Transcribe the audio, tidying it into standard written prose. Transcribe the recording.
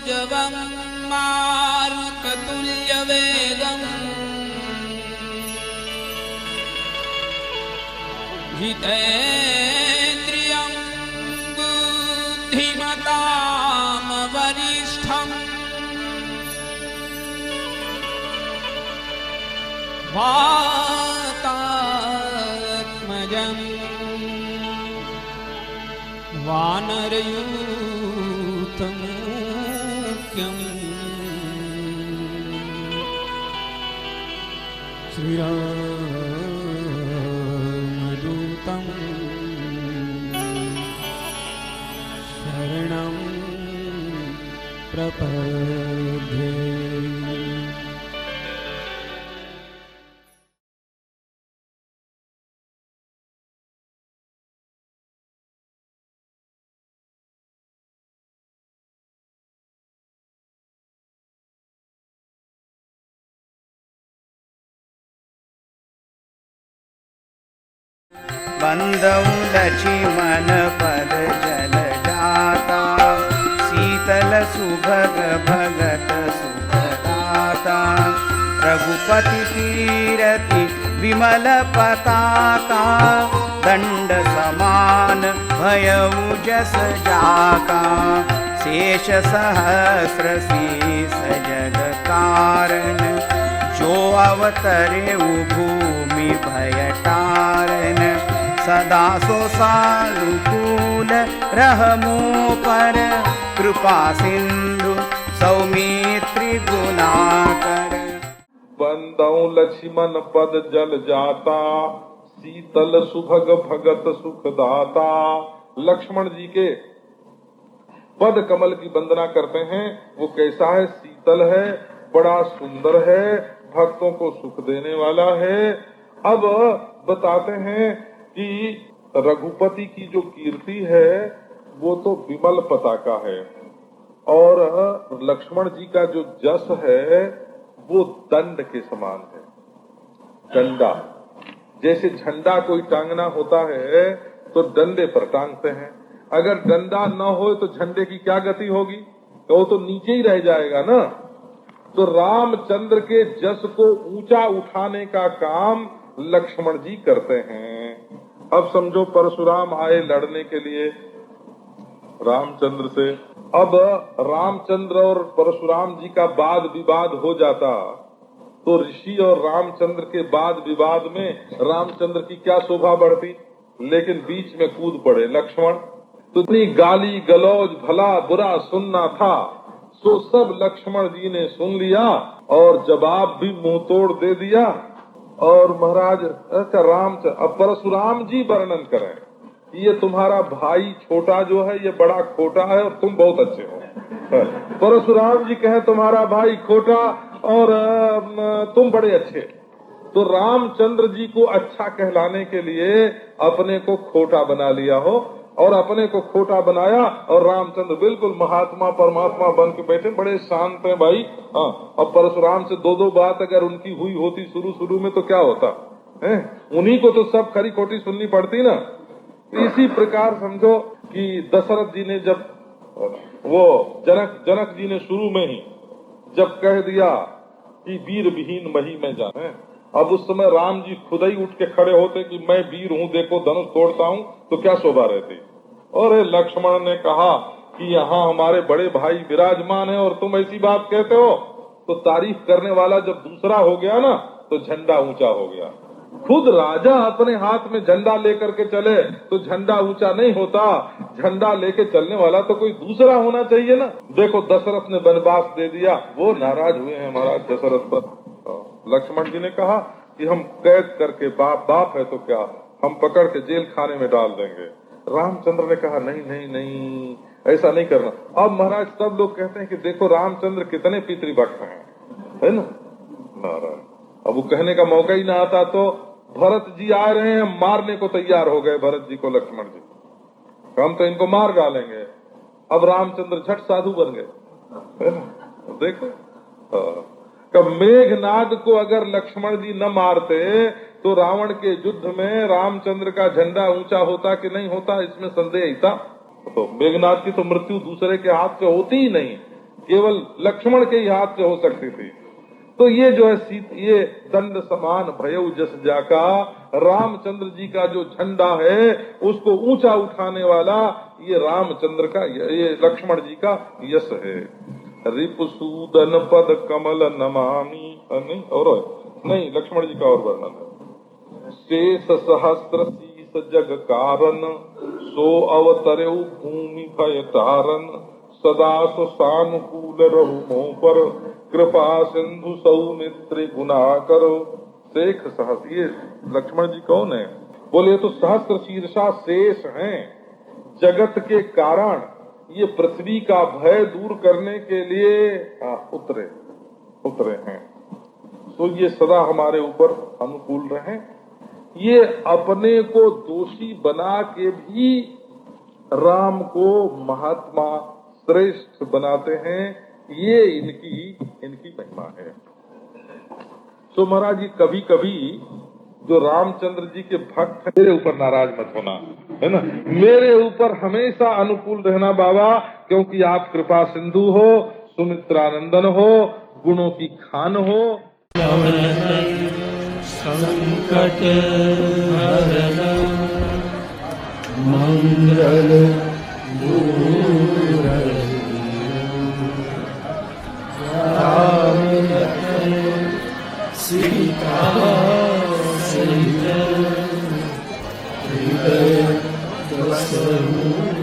मनोजवं मारुततुल्यवेगम् जितेन्द्रियं बुद्धिमतां वरिष्ठम् वातात्मजं वानरयूथमुख्यम् श्रीरामदूतं शरणं प्रपद्ये। बंदौ लक्ष्मण पद जल जाता, शीतल सुभग भगत सुखदाता। रघुपति तीरति विमल पताका, दंड समान भयउ जस जाका। शेष सहस्र शीस जग कारण, जो अवतरे भूमि भय तारन। सदा सो सानुकूल रहमो पर, कृपा सिंधु सौमित्री गुणाकर। बंदौ लक्ष्मण पद जल जाता, शीतल सुभग भगत सुख दाता। लक्ष्मण जी के पद कमल की वंदना करते हैं। वो कैसा है? शीतल है, बड़ा सुंदर है, भक्तों को सुख देने वाला है। अब बताते हैं कि रघुपति की जो कीर्ति है वो तो विमल पताका है, और लक्ष्मण जी का जो जस है वो दंड के समान है। डंडा, जैसे झंडा कोई टांगना होता है तो डंडे पर टांगते हैं। अगर डंडा न हो तो झंडे की क्या गति होगी? तो वो तो नीचे ही रह जाएगा ना। तो रामचंद्र के जस को ऊंचा उठाने का काम लक्ष्मण जी करते हैं। अब समझो परशुराम आए लड़ने के लिए रामचंद्र से। अब रामचंद्र और परशुराम जी का वाद विवाद हो जाता तो ऋषि और रामचंद्र के वाद विवाद में रामचंद्र की क्या शोभा बढ़ती, लेकिन बीच में कूद पड़े लक्ष्मण। तो इतनी गाली गलौज भला बुरा सुनना था, सो सब लक्ष्मण जी ने सुन लिया और जवाब भी मुंह तोड़ दे दिया। और महाराज अब परशुराम जी वर्णन करें, ये तुम्हारा भाई छोटा जो है ये बड़ा खोटा है और तुम बहुत अच्छे हो। परशुराम जी कहे तुम्हारा भाई खोटा और तुम बड़े अच्छे। तो रामचंद्र जी को अच्छा कहलाने के लिए अपने को खोटा बना लिया हो, और अपने को खोटा बनाया, और रामचंद्र बिल्कुल महात्मा परमात्मा बन के बैठे, बड़े शांत हैं भाई। हाँ, अब परशुराम से दो बात अगर उनकी हुई होती शुरू में तो क्या होता है? उन्हीं को तो सब खरी खोटी सुननी पड़ती ना। इसी प्रकार समझो कि दशरथ जी ने जब वो जनक जी ने शुरू में ही जब कह दिया कि वीर विहीन मही में जाने, अब उस समय राम जी खुद ही उठ के खड़े होते कि मैं वीर हूँ, देखो धनुष तोड़ता हूँ, तो क्या शोभा रहती। और लक्ष्मण ने कहा कि यहाँ हमारे बड़े भाई विराजमान है और तुम ऐसी बात कहते हो। तो तारीफ करने वाला जब दूसरा हो गया ना तो झंडा ऊंचा हो गया। खुद राजा अपने हाथ में झंडा लेकर के चले तो झंडा ऊंचा नहीं होता, झंडा लेके चलने वाला तो कोई दूसरा होना चाहिए ना। देखो दशरथ ने वनवास दे दिया, वो नाराज हुए हैं महाराज दशरथ पर। लक्ष्मण जी ने कहा कि हम कैद करके बाप है तो क्या, हम पकड़ के जेल खाने में डाल देंगे। रामचंद्र ने कहा नहीं नहीं नहीं, ऐसा नहीं करना। अब महाराज सब लोग कहते हैं कि देखो रामचंद्र कितने पितृभक्त हैं, है ना। नारायण, अब वो कहने का मौका ही ना आता तो भरत जी आ रहे हैं, मारने को तैयार हो गए भरत जी को लक्ष्मण जी, हम तो इनको मार डालेंगे। अब रामचंद्र झट साधु बन गए, है ना। देखो कब मेघनाद को अगर लक्ष्मण जी न मारते तो रावण के युद्ध में रामचंद्र का झंडा ऊंचा होता कि नहीं होता, इसमें संदेह ही था। तो मेघनाद की तो मृत्यु दूसरे के हाथ से होती ही नहीं, केवल लक्ष्मण के ही हाथ से हो सकती थी। तो ये जो है ये दंड समान भयउ जस जाका, रामचंद्र जी का जो झंडा है उसको ऊंचा उठाने वाला ये रामचंद्र का, ये लक्ष्मण जी का यश है। रिपुसूदन पद कमल नमामि, नहीं और नहीं, लक्ष्मण जी का और वर्णन है। शेष सहस्त्र शीस जग कारण, सो अवतरऊ भूमि भय तारन, सदा तो सानुकूल रहु मोह पर, कृपा सिंधु सौमित्र गुना करो। शेख सहस, ये लक्ष्मण जी कौन है? बोले तो सहस्त्र शीर्षा शेष हैं, जगत के कारण, ये पृथ्वी का भय दूर करने के लिए उतरे हैं। तो ये सदा हमारे ऊपर अनुकूल रहे। ये अपने को दोषी बना के भी राम को महात्मा श्रेष्ठ बनाते हैं, ये इनकी महिमा है। तो महाराज जी कभी कभी जो रामचंद्र जी के भक्त हैं, मेरे ऊपर नाराज मत होना, है ना, मेरे ऊपर हमेशा अनुकूल रहना बाबा, क्योंकि आप कृपा सिंधु हो, सुमित्रानंदन हो, गुणों की खान हो। संकट हरण मंगल दूर राम लखन सीता सहित हृदय बसहु